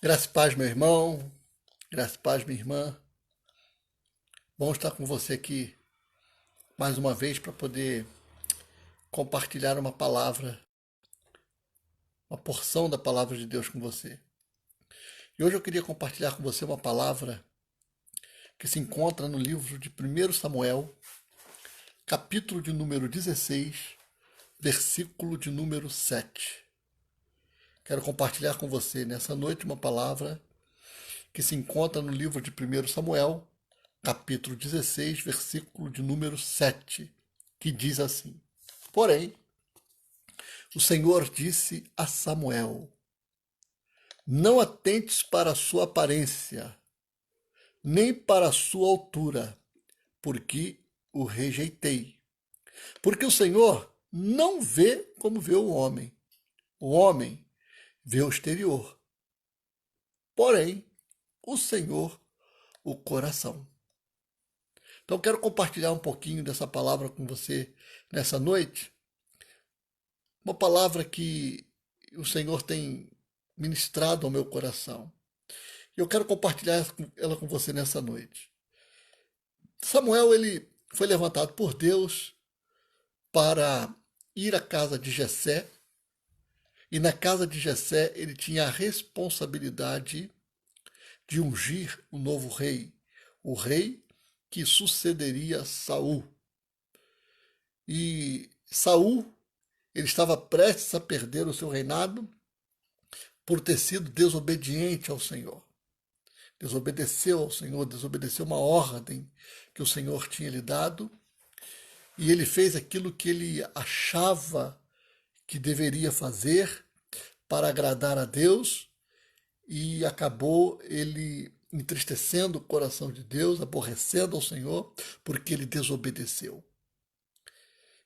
Graça e paz, meu irmão. Graça e paz, minha irmã. Bom estar com você aqui mais uma vez para poder compartilhar uma palavra, uma porção da palavra de Deus com você. E hoje eu queria compartilhar com você uma palavra que se encontra no livro de 1 Samuel, capítulo de número 16, versículo de número 7. Quero compartilhar com você nessa noite uma palavra que se encontra no livro de 1 Samuel, capítulo 16, versículo de número 7, que diz assim: Porém, o Senhor disse a Samuel: Não atentes para a sua aparência, nem para a sua altura, porque o rejeitei. Porque o Senhor não vê como vê o homem. O homem vê o exterior. Porém, o Senhor, o coração. Então, quero compartilhar um pouquinho dessa palavra com você nessa noite. Uma palavra que o Senhor tem ministrado ao meu coração. E eu quero compartilhar ela com você nessa noite. Samuel, ele foi levantado por Deus para ir à casa de Jessé. E na casa de Jessé ele tinha a responsabilidade de ungir o novo rei, o rei que sucederia Saul. E Saul, ele estava prestes a perder o seu reinado por ter sido desobediente ao Senhor. Desobedeceu ao Senhor, desobedeceu uma ordem que o Senhor tinha lhe dado, e ele fez aquilo que ele achava que deveria fazer para agradar a Deus, e acabou ele entristecendo o coração de Deus, aborrecendo ao Senhor, porque ele desobedeceu.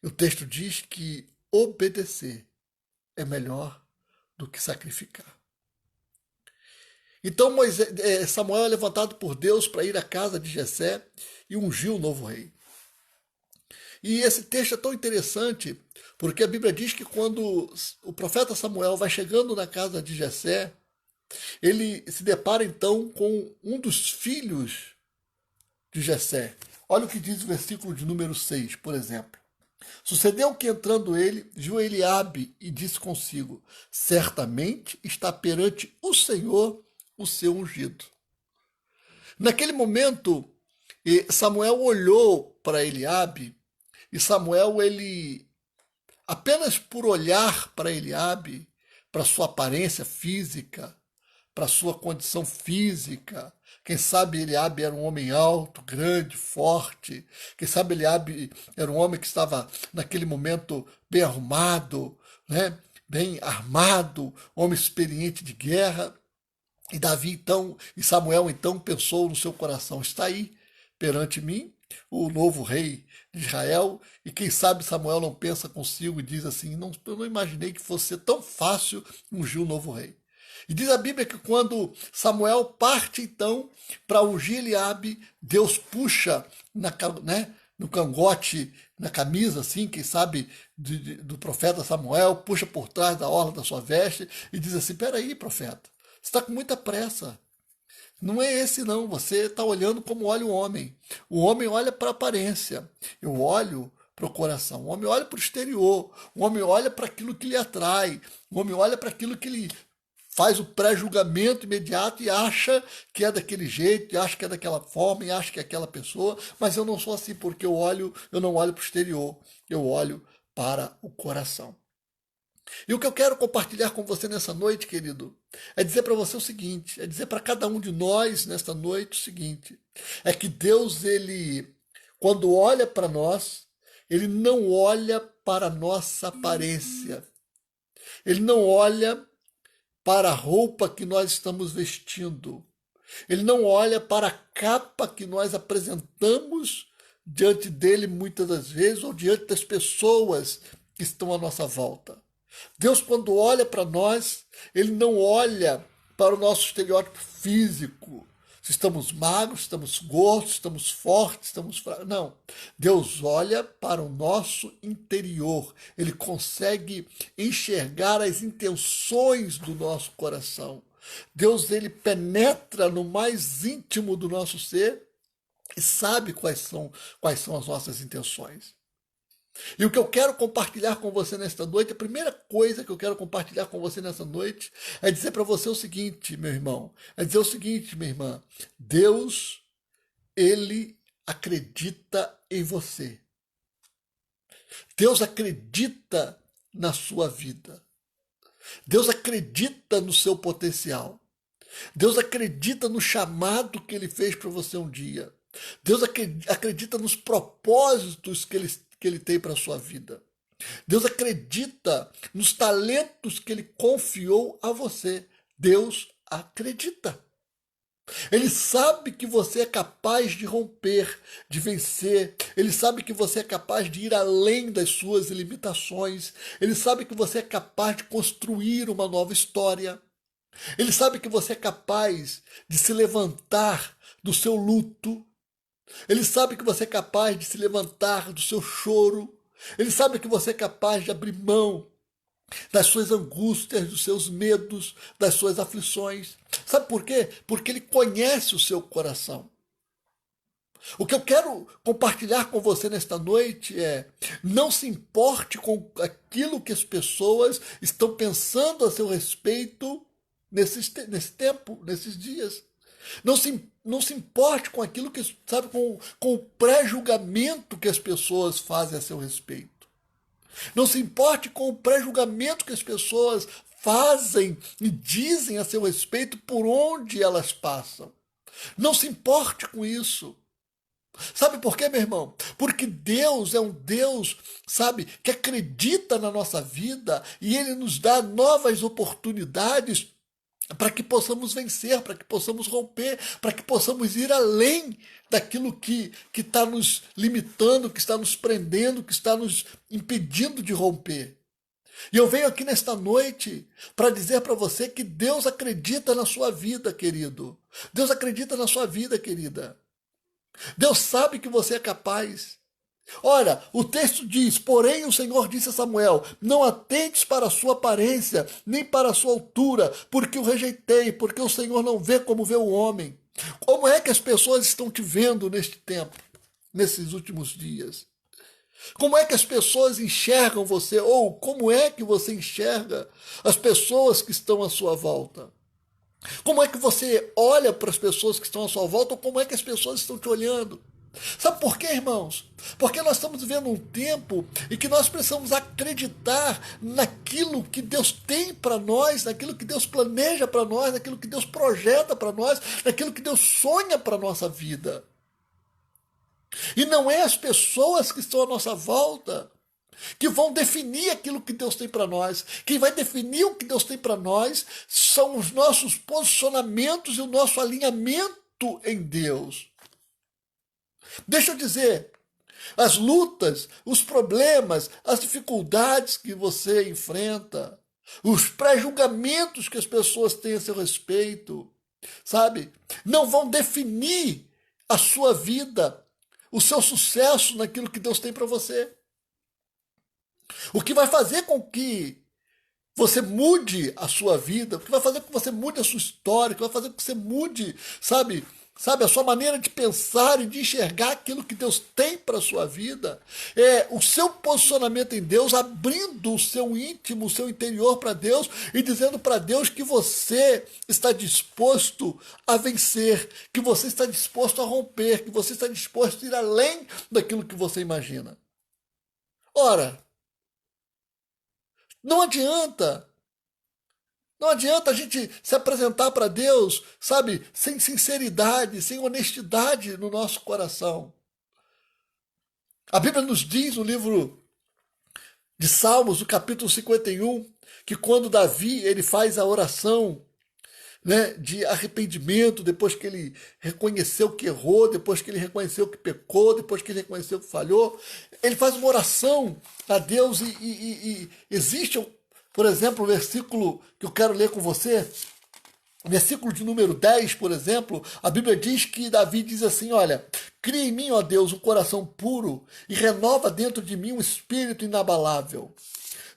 O texto diz que obedecer é melhor do que sacrificar. Então Samuel é levantado por Deus para ir à casa de Jessé e ungir o novo rei. E esse texto é tão interessante porque a Bíblia diz que quando o profeta Samuel vai chegando na casa de Jessé, ele se depara então com um dos filhos de Jessé. Olha o que diz o versículo de número 6, por exemplo. Sucedeu que entrando ele, viu Eliabe e disse consigo: Certamente está perante o Senhor o seu ungido. Naquele momento, Samuel olhou para Eliabe, e Samuel, ele, apenas por olhar para Eliabe, para sua aparência física, para sua condição física, quem sabe Eliabe era um homem alto, grande, forte, quem sabe Eliabe era um homem que estava naquele momento bem arrumado, né? Bem armado, homem experiente de guerra. E Davi então, e Samuel então pensou no seu coração: está aí perante mim o novo rei de Israel. E quem sabe Samuel não pensa consigo e diz assim: não, eu não imaginei que fosse ser tão fácil ungir o novo rei. E diz a Bíblia que quando Samuel parte então para ungir Eliabe, Deus puxa no cangote, na camisa, assim, quem sabe, do profeta Samuel, puxa por trás da orla da sua veste e diz assim: peraí, profeta, você está com muita pressa. Não é esse não, você está olhando como olha o homem. O homem olha para a aparência, eu olho para o coração. O homem olha para o exterior, o homem olha para aquilo que lhe atrai, o homem olha para aquilo que lhe faz o pré-julgamento imediato e acha que é daquele jeito, e acha que é daquela forma, e acha que é aquela pessoa, mas eu não sou assim porque eu não olho para o exterior, eu olho para o coração. E o que eu quero compartilhar com você nessa noite, querido, é dizer para você o seguinte, é dizer para cada um de nós nesta noite o seguinte, é que Deus, ele, quando olha para nós, ele não olha para a nossa aparência, ele não olha para a roupa que nós estamos vestindo, ele não olha para a capa que nós apresentamos diante dele muitas das vezes ou diante das pessoas que estão à nossa volta. Deus, quando olha para nós, ele não olha para o nosso estereótipo físico. Se estamos magros, se estamos gordos, se estamos fortes, estamos fracos. Não. Deus olha para o nosso interior. Ele consegue enxergar as intenções do nosso coração. Deus, ele penetra no mais íntimo do nosso ser e sabe quais são as nossas intenções. E o que eu quero compartilhar com você nesta noite, a primeira coisa que eu quero compartilhar com você nesta noite é dizer para você o seguinte, meu irmão, é dizer o seguinte, minha irmã, Deus, ele acredita em você. Deus acredita na sua vida. Deus acredita no seu potencial. Deus acredita no chamado que ele fez para você um dia. Deus acredita nos propósitos que ele tem para a sua vida. Deus acredita nos talentos que ele confiou a você. Deus acredita. Ele sabe que você é capaz de romper, de vencer. Ele sabe que você é capaz de ir além das suas limitações. Ele sabe que você é capaz de construir uma nova história. Ele sabe que você é capaz de se levantar do seu luto. Ele sabe que você é capaz de se levantar do seu choro. Ele sabe que você é capaz de abrir mão das suas angústias, dos seus medos, das suas aflições. Sabe por quê? Porque ele conhece o seu coração. O que eu quero compartilhar com você nesta noite é: não se importe com aquilo que as pessoas estão pensando a seu respeito nesse tempo, nesses dias. Não se importe com aquilo que, sabe, com o pré-julgamento que as pessoas fazem a seu respeito. Não se importe com o pré-julgamento que as pessoas fazem e dizem a seu respeito por onde elas passam. Não se importe com isso. Sabe por quê, meu irmão? Porque Deus é um Deus, sabe, que acredita na nossa vida e Ele nos dá novas oportunidades para que possamos vencer, para que possamos romper, para que possamos ir além daquilo que está nos limitando, que está nos prendendo, que está nos impedindo de romper. E eu venho aqui nesta noite para dizer para você que Deus acredita na sua vida, querido. Deus acredita na sua vida, querida. Deus sabe que você é capaz. Ora, o texto diz: porém o Senhor disse a Samuel, não atentes para a sua aparência, nem para a sua altura, porque o rejeitei, porque o Senhor não vê como vê o homem. Como é que as pessoas estão te vendo neste tempo, nesses últimos dias? Como é que as pessoas enxergam você, ou como é que você enxerga as pessoas que estão à sua volta? Como é que você olha para as pessoas que estão à sua volta, ou como é que as pessoas estão te olhando? Sabe por quê, irmãos? Porque nós estamos vivendo um tempo em que nós precisamos acreditar naquilo que Deus tem para nós, naquilo que Deus planeja para nós, naquilo que Deus projeta para nós, naquilo que Deus sonha para a nossa vida. E não é as pessoas que estão à nossa volta que vão definir aquilo que Deus tem para nós. Quem vai definir o que Deus tem para nós são os nossos posicionamentos e o nosso alinhamento em Deus. Deixa eu dizer, as lutas, os problemas, as dificuldades que você enfrenta, os pré-julgamentos que as pessoas têm a seu respeito, sabe, não vão definir a sua vida, o seu sucesso naquilo que Deus tem para você. O que vai fazer com que você mude a sua vida, o que vai fazer com que você mude a sua história, o que vai fazer com que você mude, sabe, a sua maneira de pensar e de enxergar aquilo que Deus tem para a sua vida, é o seu posicionamento em Deus, abrindo o seu íntimo, o seu interior para Deus e dizendo para Deus que você está disposto a vencer, que você está disposto a romper, que você está disposto a ir além daquilo que você imagina. Ora, não adianta a gente se apresentar para Deus, sabe, sem sinceridade, sem honestidade no nosso coração. A Bíblia nos diz no livro de Salmos, no capítulo 51, que quando Davi ele faz a oração, né, de arrependimento, depois que ele reconheceu que errou, depois que ele reconheceu que pecou, depois que ele reconheceu que falhou, ele faz uma oração a Deus e existe, por exemplo, o versículo que eu quero ler com você, versículo de número 10, por exemplo, a Bíblia diz que Davi diz assim, olha, cria em mim, ó Deus, um coração puro e renova dentro de mim um espírito inabalável.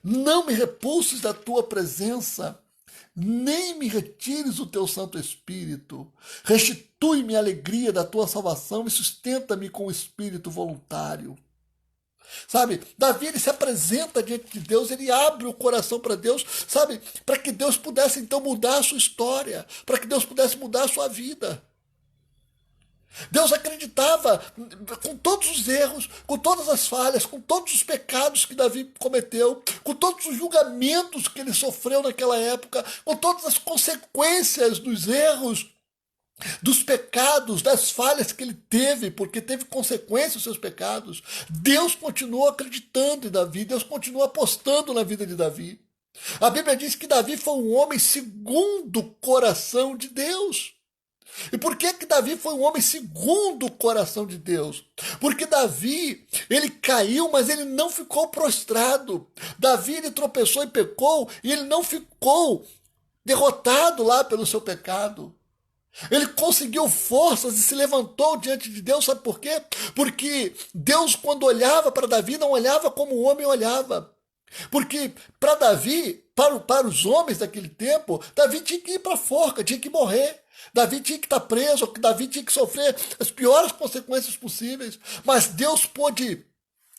Não me repulses da tua presença, nem me retires o teu Santo Espírito. Restitui-me a alegria da tua salvação e sustenta-me com o espírito voluntário. Sabe, Davi, ele se apresenta diante de Deus, ele abre o coração para Deus, sabe, para que Deus pudesse então mudar a sua história, para que Deus pudesse mudar a sua vida. Deus acreditava, com todos os erros, com todas as falhas, com todos os pecados que Davi cometeu, com todos os julgamentos que ele sofreu naquela época, com todas as consequências dos erros, dos pecados, das falhas que ele teve, porque teve consequências os seus pecados. Deus continuou acreditando em Davi, Deus continuou apostando na vida de Davi. A Bíblia diz que Davi foi um homem segundo o coração de Deus. E por que Davi foi um homem segundo o coração de Deus? Porque Davi, ele caiu, mas ele não ficou prostrado. Davi, ele tropeçou e pecou, e ele não ficou derrotado lá pelo seu pecado. Ele conseguiu forças e se levantou diante de Deus, sabe por quê? Porque Deus, quando olhava para Davi, não olhava como o homem olhava. Porque para Davi, para os homens daquele tempo, Davi tinha que ir para a forca, tinha que morrer. Davi tinha que estar preso, Davi tinha que sofrer as piores consequências possíveis. Mas Deus pôde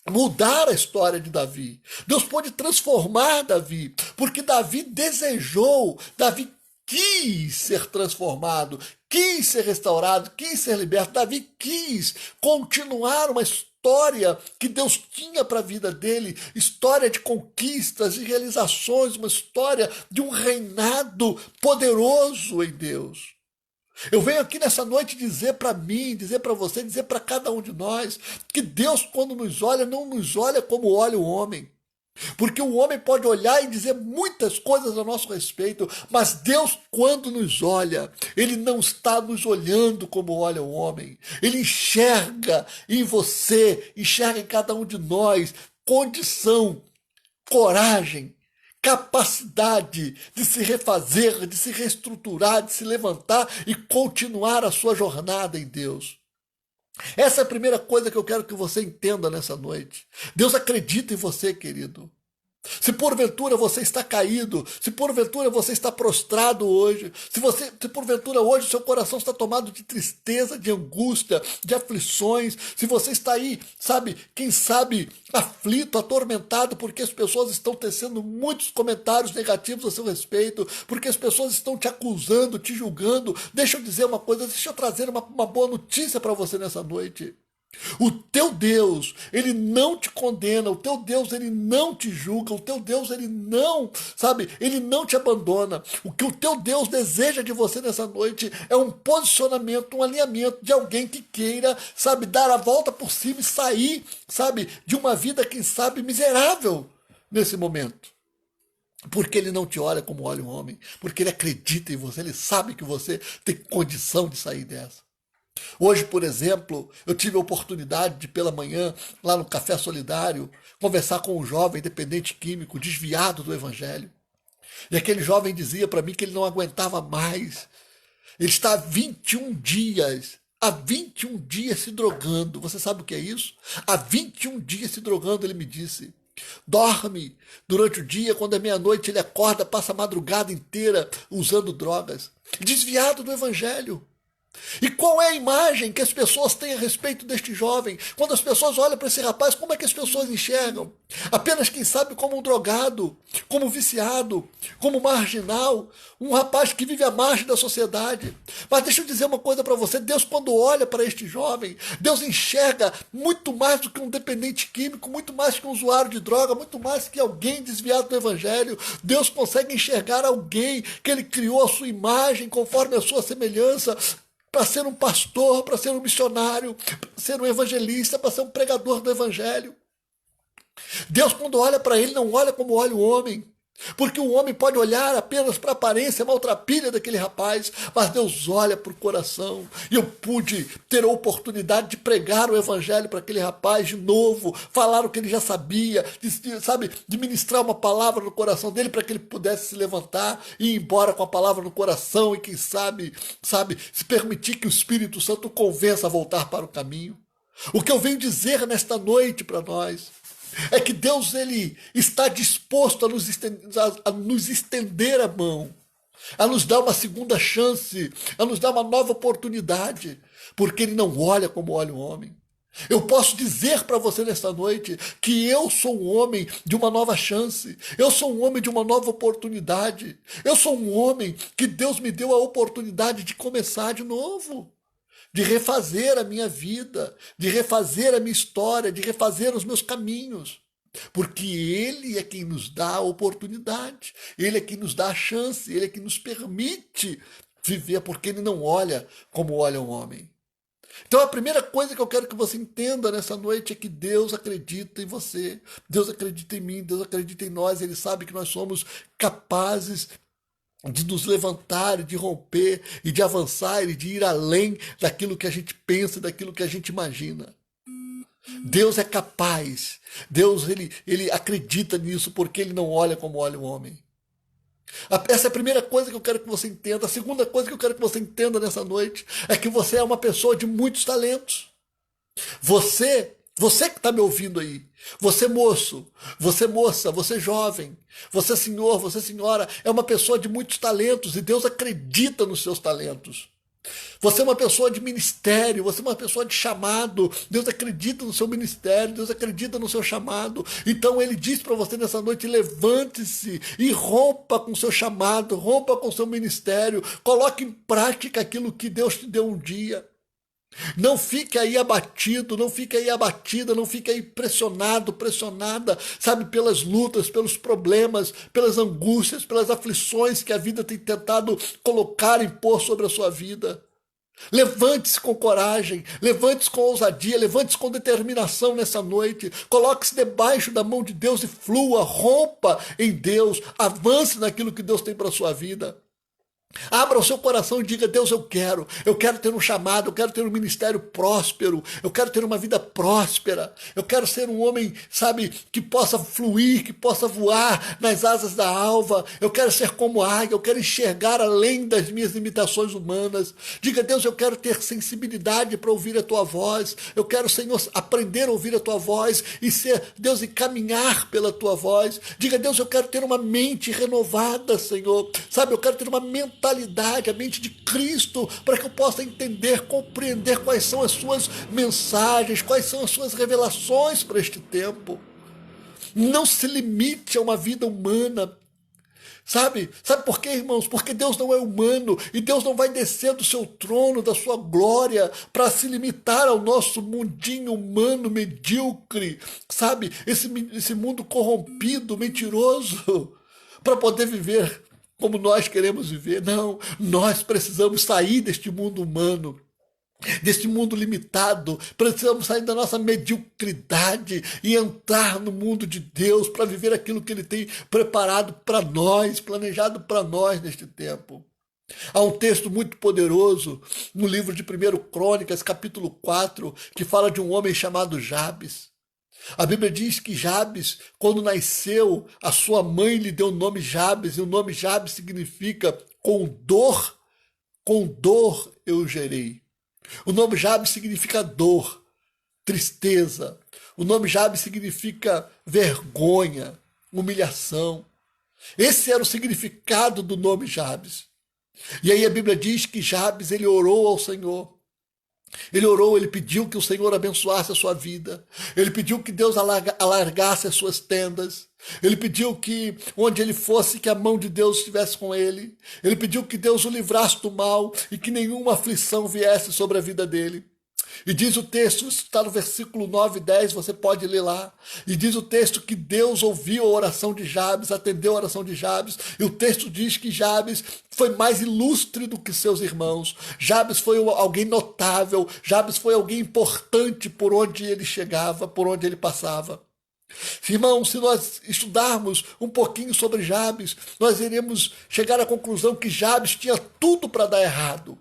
mudar a história de Davi. Deus pôde transformar Davi, porque Davi desejou, Davi quis ser transformado, quis ser restaurado, quis ser liberto. Davi quis continuar uma história que Deus tinha para a vida dele, história de conquistas e realizações, uma história de um reinado poderoso em Deus. Eu venho aqui nessa noite dizer para mim, dizer para você, dizer para cada um de nós, que Deus, quando nos olha, não nos olha como olha o homem. Porque o homem pode olhar e dizer muitas coisas a nosso respeito, mas Deus, quando nos olha, Ele não está nos olhando como olha o homem. Ele enxerga em você, enxerga em cada um de nós condição, coragem, capacidade de se refazer, de se reestruturar, de se levantar e continuar a sua jornada em Deus. Essa é a primeira coisa que eu quero que você entenda nessa noite. Deus acredita em você, querido. Se porventura você está caído, se porventura você está prostrado hoje, se porventura hoje o seu coração está tomado de tristeza, de angústia, de aflições, se você está aí, sabe, quem sabe, aflito, atormentado, porque as pessoas estão tecendo muitos comentários negativos a seu respeito, porque as pessoas estão te acusando, te julgando, deixa eu dizer uma coisa, deixa eu trazer uma boa notícia para você nessa noite. O teu Deus, Ele não te condena, o teu Deus, Ele não te julga, o teu Deus, Ele não, sabe, Ele não te abandona. O que o teu Deus deseja de você nessa noite é um posicionamento, um alinhamento de alguém que queira, sabe, dar a volta por cima e sair, sabe, de uma vida, quem sabe, miserável nesse momento. Porque Ele não te olha como olha um homem, porque Ele acredita em você, Ele sabe que você tem condição de sair dessa. Hoje, por exemplo, eu tive a oportunidade de, pela manhã, lá no Café Solidário, conversar com um jovem dependente químico, desviado do Evangelho. E aquele jovem dizia para mim que ele não aguentava mais. Ele está há 21 dias se drogando. Você sabe o que é isso? Há 21 dias se drogando, ele me disse. Dorme durante o dia, quando é meia-noite ele acorda, passa a madrugada inteira usando drogas. Desviado do Evangelho. E qual é a imagem que as pessoas têm a respeito deste jovem? Quando as pessoas olham para esse rapaz, como é que as pessoas enxergam? Apenas, quem sabe, como um drogado, como viciado, como marginal, um rapaz que vive à margem da sociedade. Mas deixa eu dizer uma coisa para você, Deus, quando olha para este jovem, Deus enxerga muito mais do que um dependente químico, muito mais que um usuário de droga, muito mais que alguém desviado do Evangelho. Deus consegue enxergar alguém que Ele criou a sua imagem, conforme a sua semelhança, para ser um pastor, para ser um missionário, para ser um evangelista, para ser um pregador do Evangelho. Deus, quando olha para ele, não olha como olha o homem. Porque o homem pode olhar apenas para a aparência maltrapilha daquele rapaz, mas Deus olha para o coração. E eu pude ter a oportunidade de pregar o Evangelho para aquele rapaz de novo, falar o que ele já sabia, de ministrar uma palavra no coração dele para que ele pudesse se levantar e ir embora com a palavra no coração e quem sabe, se permitir que o Espírito Santo o convença a voltar para o caminho. O que eu venho dizer nesta noite para nós é que Deus, Ele está disposto a nos estender a mão, a nos dar uma segunda chance, a nos dar uma nova oportunidade, porque Ele não olha como olha o homem. Eu posso dizer para você nesta noite que eu sou um homem de uma nova chance, eu sou um homem de uma nova oportunidade, eu sou um homem que Deus me deu a oportunidade de começar de novo, de refazer a minha vida, de refazer a minha história, de refazer os meus caminhos. Porque Ele é quem nos dá a oportunidade, Ele é quem nos dá a chance, Ele é quem nos permite viver, porque Ele não olha como olha um homem. Então a primeira coisa que eu quero que você entenda nessa noite é que Deus acredita em você, Deus acredita em mim, Deus acredita em nós, Ele sabe que nós somos capazes de nos levantar, de romper e de avançar e de ir além daquilo que a gente pensa, daquilo que a gente imagina. Deus é capaz, Deus ele acredita nisso porque Ele não olha como olha o homem. Essa é a primeira coisa que eu quero que você entenda. A segunda coisa que eu quero que você entenda nessa noite é que você é uma pessoa de muitos talentos. Você que está me ouvindo aí, você moço, você moça, você jovem, você senhor, você senhora, é uma pessoa de muitos talentos e Deus acredita nos seus talentos. Você é uma pessoa de ministério, você é uma pessoa de chamado, Deus acredita no seu ministério, Deus acredita no seu chamado. Então Ele diz para você nessa noite, levante-se e rompa com o seu chamado, rompa com o seu ministério, coloque em prática aquilo que Deus te deu um dia. Não fique aí abatido, não fique aí abatida, não fique aí pressionado, pressionada, sabe, pelas lutas, pelos problemas, pelas angústias, pelas aflições que a vida tem tentado colocar, impor sobre a sua vida. Levante-se com coragem, levante-se com ousadia, levante-se com determinação nessa noite, coloque-se debaixo da mão de Deus e flua, rompa em Deus, avance naquilo que Deus tem para a sua vida. Abra o seu coração e diga, Deus, eu quero ter um chamado, eu quero ter um ministério próspero, eu quero ter uma vida próspera, eu quero ser um homem, sabe, que possa fluir, que possa voar nas asas da alva, eu quero ser como águia, eu quero enxergar além das minhas limitações humanas. Diga, Deus, eu quero ter sensibilidade para ouvir a tua voz, eu quero, Senhor, aprender a ouvir a tua voz e ser, Deus, e caminhar pela tua voz. Diga, Deus, eu quero ter uma mente renovada, Senhor, sabe, eu quero ter uma mentalidade, a mente de Cristo, para que eu possa entender, compreender quais são as suas mensagens, quais são as suas revelações para este tempo. Não se limite a uma vida humana. Sabe por quê, irmãos? Porque Deus não é humano e Deus não vai descer do seu trono, da sua glória, para se limitar ao nosso mundinho humano medíocre, sabe? Esse mundo corrompido, mentiroso, para poder viver como nós queremos viver. Não, nós precisamos sair deste mundo humano, deste mundo limitado, precisamos sair da nossa mediocridade e entrar no mundo de Deus para viver aquilo que Ele tem preparado para nós, planejado para nós neste tempo. Há um texto muito poderoso no livro de 1 Crônicas, capítulo 4, que fala de um homem chamado Jabes. A Bíblia diz que Jabes, quando nasceu, a sua mãe lhe deu o nome Jabes, e o nome Jabes significa com dor eu gerei. O nome Jabes significa dor, tristeza. O nome Jabes significa vergonha, humilhação. Esse era o significado do nome Jabes. E aí a Bíblia diz que Jabes, ele orou ao Senhor. Ele orou, ele pediu que o Senhor abençoasse a sua vida. Ele pediu que Deus alargasse as suas tendas. Ele pediu que, onde ele fosse, que a mão de Deus estivesse com ele. Ele pediu que Deus o livrasse do mal e que nenhuma aflição viesse sobre a vida dele. E diz o texto, isso está no versículo 9 e 10, você pode ler lá. E diz o texto que Deus ouviu a oração de Jabes, atendeu a oração de Jabes. E o texto diz que Jabes foi mais ilustre do que seus irmãos. Jabes foi alguém notável. Jabes foi alguém importante por onde ele chegava, por onde ele passava. Irmãos, se nós estudarmos um pouquinho sobre Jabes, nós iremos chegar à conclusão que Jabes tinha tudo para dar errado.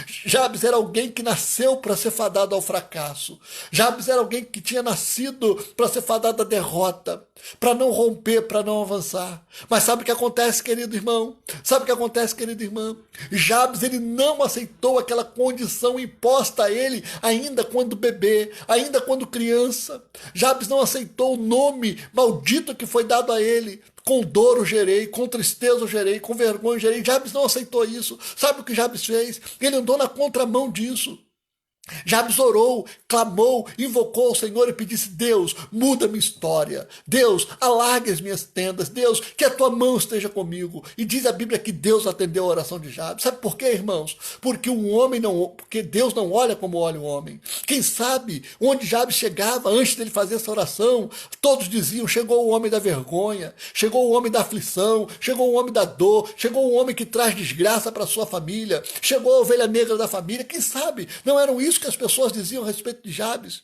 Jabes era alguém que nasceu para ser fadado ao fracasso. Jabes era alguém que tinha nascido para ser fadado à derrota, para não romper, para não avançar. Mas sabe o que acontece, querido irmão? Sabe o que acontece, querida irmã? Jabes, ele não aceitou aquela condição imposta a ele ainda quando bebê, ainda quando criança. Jabes não aceitou o nome maldito que foi dado a ele com dor o gerei, com tristeza o gerei, com vergonha o gerei. Jabes não aceitou isso. Sabe o que Jabes fez? Ele andou na contramão disso. Jabes orou, clamou, invocou ao Senhor e pedisse: Deus, muda minha história. Deus, alargue as minhas tendas. Deus, que a tua mão esteja comigo. E diz a Bíblia que Deus atendeu a oração de Jabes. Sabe por quê, irmãos? Porque Deus não olha como olha o homem. Quem sabe onde Jabes chegava antes dele fazer essa oração, todos diziam: chegou o homem da vergonha, chegou o homem da aflição, chegou o homem da dor, chegou o homem que traz desgraça para sua família, chegou a ovelha negra da família. Quem sabe não eram isso que as pessoas diziam a respeito de Jabes?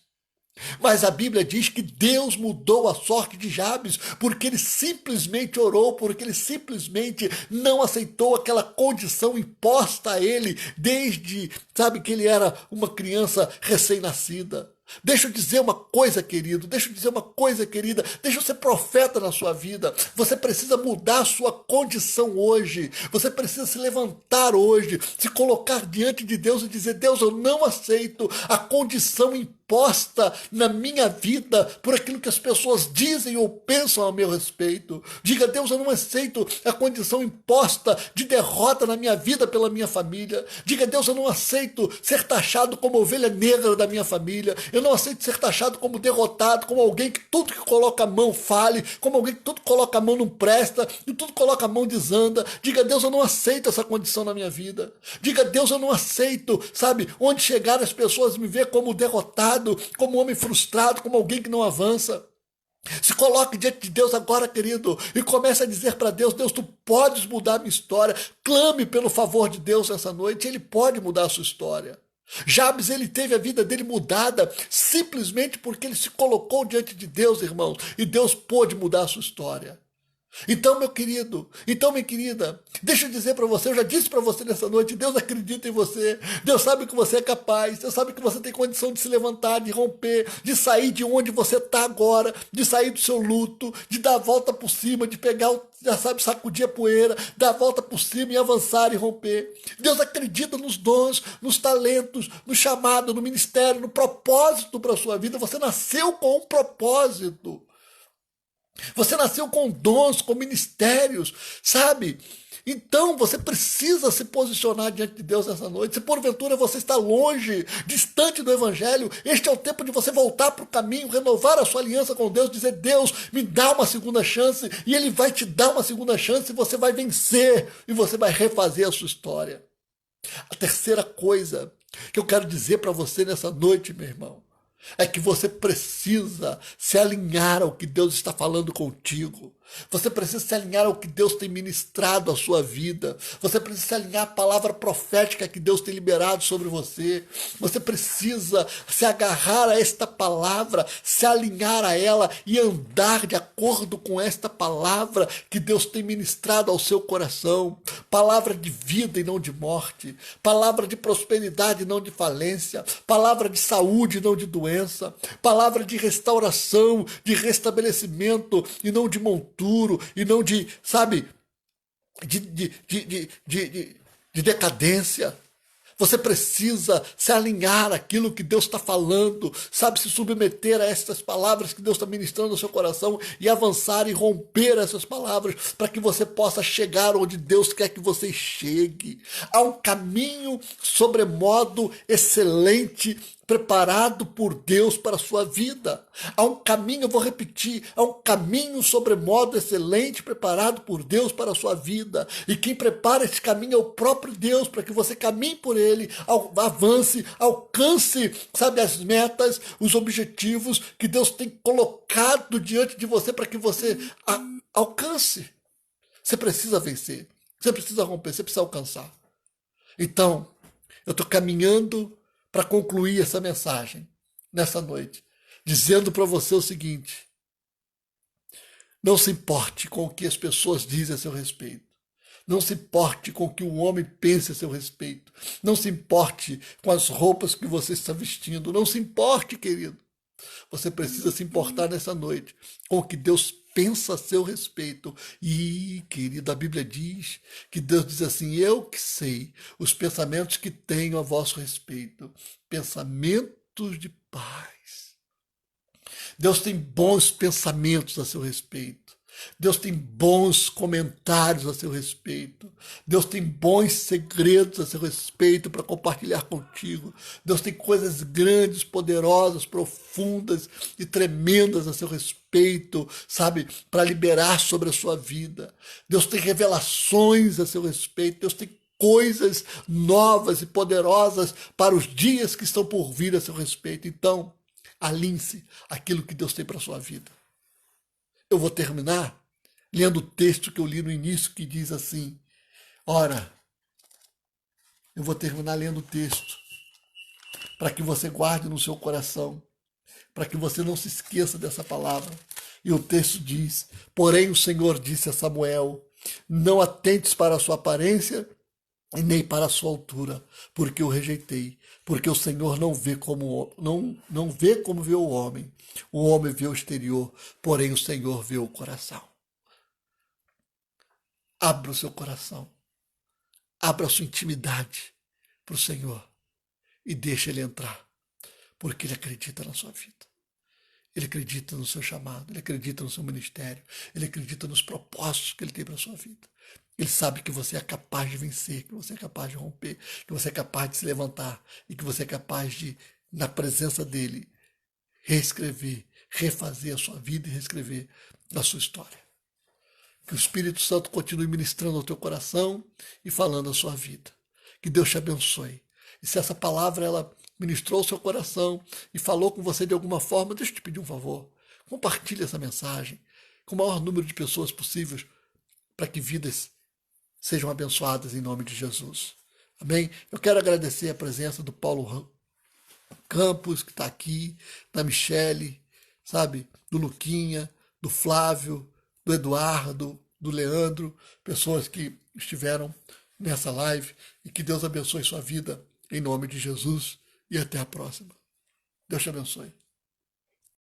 Mas a Bíblia diz que Deus mudou a sorte de Jabes, porque ele simplesmente orou, porque ele simplesmente não aceitou aquela condição imposta a ele desde, sabe, que ele era uma criança recém-nascida. Deixa eu dizer uma coisa, querido, deixa eu ser profeta na sua vida. Você precisa mudar a sua condição hoje, você precisa se levantar hoje, se colocar diante de Deus e dizer: Deus, eu não aceito a condição imposta na minha vida por aquilo que as pessoas dizem ou pensam a meu respeito. Diga: Deus, eu não aceito a condição imposta de derrota na minha vida pela minha família. Diga: Deus, eu não aceito ser taxado como ovelha negra da minha família. Eu não aceito ser taxado como derrotado, como alguém que tudo que coloca a mão fale, como alguém que tudo que coloca a mão não presta, e tudo coloca a mão desanda. Diga: Deus, eu não aceito essa condição na minha vida. Diga: Deus, eu não aceito, sabe, onde chegar as pessoas me ver como derrotado, como homem frustrado, como alguém que não avança. Se coloque diante de Deus agora, querido, e comece a dizer para Deus: Deus, tu podes mudar a minha história. Clame pelo favor de Deus essa noite, ele pode mudar a sua história. Jabes, ele teve a vida dele mudada simplesmente porque ele se colocou diante de Deus, irmãos, e Deus pôde mudar a sua história. Então, meu querido, então, minha querida, deixa eu dizer para você, eu já disse para você nessa noite: Deus acredita em você, Deus sabe que você é capaz, Deus sabe que você tem condição de se levantar, de romper, de sair de onde você está agora, de sair do seu luto, de dar a volta por cima, de pegar, já sabe, sacudir a poeira, dar a volta por cima e avançar e romper. Deus acredita nos dons, nos talentos, no chamado, no ministério, no propósito para a sua vida. Você nasceu com um propósito. Você nasceu com dons, com ministérios, sabe? Então você precisa se posicionar diante de Deus essa noite. Se porventura você está longe, distante do Evangelho, este é o tempo de você voltar para o caminho, renovar a sua aliança com Deus, dizer: Deus, me dá uma segunda chance, e Ele vai te dar uma segunda chance, e você vai vencer, e você vai refazer a sua história. A terceira coisa que eu quero dizer para você nessa noite, meu irmão, é que você precisa se alinhar ao que Deus está falando contigo. Você precisa se alinhar ao que Deus tem ministrado à sua vida. Você precisa se alinhar à palavra profética que Deus tem liberado sobre você. Você precisa se agarrar a esta palavra, se alinhar a ela e andar de acordo com esta palavra que Deus tem ministrado ao seu coração. Palavra de vida e não de morte. Palavra de prosperidade e não de falência. Palavra de saúde e não de doença. Palavra de restauração, de restabelecimento e não de montura. E não de, sabe, de decadência. Você precisa se alinhar àquilo que Deus está falando, sabe, se submeter a essas palavras que Deus está ministrando no seu coração e avançar e romper essas palavras para que você possa chegar onde Deus quer que você chegue. Há um caminho sobremodo excelente preparado por Deus para a sua vida. Há um caminho, eu vou repetir, há um caminho sobremodo excelente preparado por Deus para a sua vida. E quem prepara esse caminho é o próprio Deus, para que você caminhe por ele, avance, alcance, sabe, as metas, os objetivos que Deus tem colocado diante de você para que você alcance. Você precisa vencer, você precisa romper, você precisa alcançar. Então, eu estou caminhando para concluir essa mensagem nessa noite, dizendo para você o seguinte: não se importe com o que as pessoas dizem a seu respeito. Não se importe com o que o homem pense a seu respeito. Não se importe com as roupas que você está vestindo. Não se importe, querido. Você precisa se importar nessa noite com o que Deus pensa a seu respeito. E, querido, a Bíblia diz que Deus diz assim: eu que sei os pensamentos que tenho a vosso respeito, pensamentos de paz. Deus tem bons pensamentos a seu respeito. Deus tem bons comentários a seu respeito. Deus tem bons segredos a seu respeito para compartilhar contigo. Deus tem coisas grandes, poderosas, profundas e tremendas a seu respeito, sabe, para liberar sobre a sua vida. Deus tem revelações a seu respeito. Deus tem coisas novas e poderosas para os dias que estão por vir a seu respeito. Então, alinhe-se aquilo que Deus tem para a sua vida. Eu vou terminar lendo o texto que eu li no início, que diz assim, ora, eu vou terminar lendo o texto, para que você guarde no seu coração, para que você não se esqueça dessa palavra. E o texto diz, porém o Senhor disse a Samuel, não atentes para a sua aparência, e nem para a sua altura, porque o rejeitei, porque o Senhor não vê como vê o homem vê o exterior, porém o Senhor vê o coração. Abra o seu coração, abra a sua intimidade para o Senhor e deixe Ele entrar, porque Ele acredita na sua vida. Ele acredita no seu chamado, Ele acredita no seu ministério, Ele acredita nos propósitos que Ele tem para a sua vida. Ele sabe que você é capaz de vencer, que você é capaz de romper, que você é capaz de se levantar e que você é capaz de, na presença dEle, reescrever, refazer a sua vida e reescrever a sua história. Que o Espírito Santo continue ministrando ao teu coração e falando a sua vida. Que Deus te abençoe. E se essa palavra ela ministrou o seu coração e falou com você de alguma forma, deixa eu te pedir um favor. Compartilhe essa mensagem com o maior número de pessoas possíveis para que vidas sejam abençoadas em nome de Jesus. Amém? Eu quero agradecer a presença do Paulo Campos, que está aqui, da Michele, sabe? Do Luquinha, do Flávio, do Eduardo, do Leandro, pessoas que estiveram nessa live e que Deus abençoe sua vida em nome de Jesus e até a próxima. Deus te abençoe.